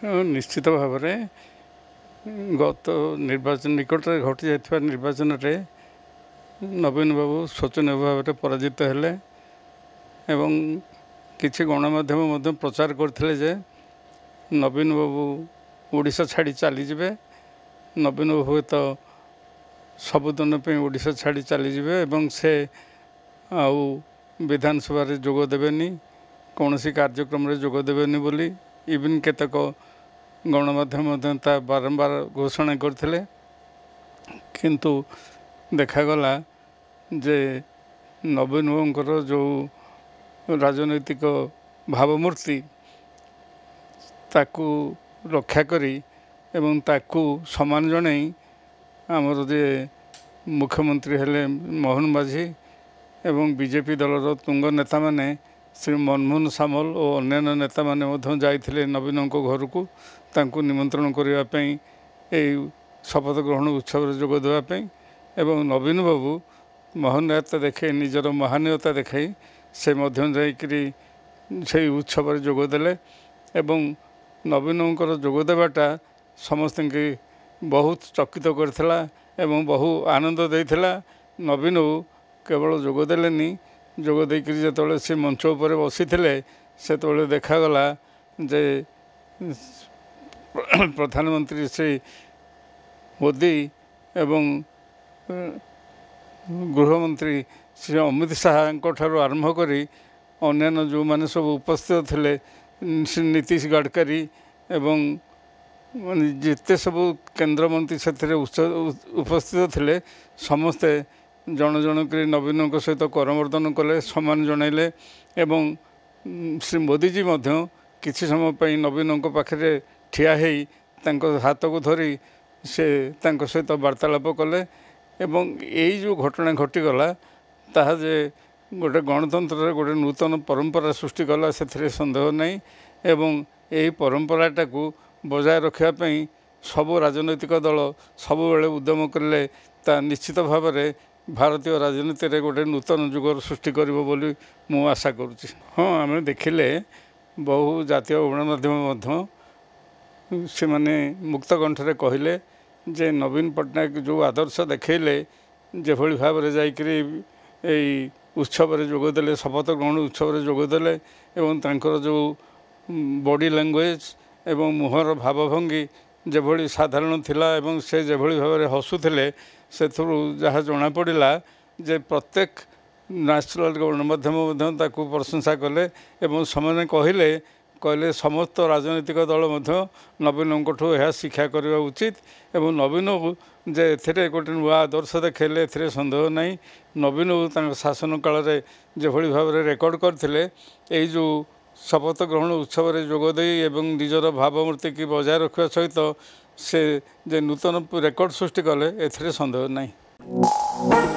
निश्चित भाव में गत निर्वाचन निकट में घटी जाता निर्वाचन में नवीन बाबू शोचनीय भाव में पराजित हेले एवं किसी गणमाध्यम प्रचार करते जे नवीन बाबू ओडिशा छाड़ी चलीजे नवीन बाबू तो सबुदिन ओडिशा छाड़ी चलीजे एवं से आउ विधानसभा जोग देवेनी कौन सी कार्यक्रम जोग देवेनी बोली इवन केतक गणमाध्यम बारंबार घोषणा करते किंतु देखागला जे नवीन बाबूंकर जो राजनैतिक भावमूर्ति ताकू रक्षा करी एवं ताकू सम्मान जनाई आमर जे मुख्यमंत्री हेले मोहन माझी एवं बीजेपी दलर तुंग नेता माने श्री मनमोहन सामल और अन्य नेता माने जाइथिले नवीन घर को तांकू निमंत्रण करने शपथ ग्रहण उत्सव जोग देवाई एवं नवीन बाबू महानता देखे निजर महानीयता देखाई से जाकरी से उत्सव जोगदेले एवं नवीन जोग देवाटा समस्त बहुत चकित करथिला एवं बहु आनंद देइथिला नवीन बाबू केवल जोगदेलेनी जोग देकरी जो से मंच उपर बसी से देखागला जे प्रधानमंत्री श्री मोदी एवं गृहमंत्री श्री अमित शाह आरंभ करी अन्य जो मैंने सब उपस्थित थे नीतीश गडकरी एवं जिते सब केंद्र मंत्री से उपस्थित थे समस्ते जन जनक नवीन सहित करमर्दन कले सम्मान जनइले एवं श्री मोदीजी किसी समय नवीन पाखे ठिया हाथ को धरी से सहित वार्तालाप कले एवं यही जो घटना घटीगला ताहा जे गोटे गणतंत्र गोटे नूतन परंपरा सृष्टि कला से सन्देह नहीं एवं यही परंपराटा को बजाय रखापी सबू राजनैतिक दल सब बेले उद्यम कले ता निश्चित भाव में भारतीय राजनीति रे गोटे नूतन जुगर सृष्टि करिबो बोली मु आशा करुच्ची। हाँ आम देखिले बहु जातीय गणमाध्यम से माने मुक्त कंठरे कहले जे नवीन पट्टनायक जो आदर्श देखले जेभली भाव में जाकरी उत्सव जोगदेले शपथ ग्रहण उत्सव जोगदेले एवं तांकर जो बॉडी लैंग्वेज एवं मुहर भावभंगी जेभली साधारण थिला एवं से जेभली भाव में हसुथिले से जहाँ जना पड़ा जे प्रत्येक नेशनल गणमाध्यम प्रशंसा कले एवं समाने कहले समस्त राजनीतिक दल नवीन यह शिक्षा करने उचित एवं नवीन जे ए गोटे नुआ आदर्श देखेले ए सन्देह नहीं नवीन शासन काल में जेभली भाव में रेकर्ड करते यही जो शपथ ग्रहण उत्सव जोगदे एवं निजर भावमूर्ति की बजाय रखा सहित से जे नूतन रेकर्ड सृष्टि कले ए सन्देह नहीं।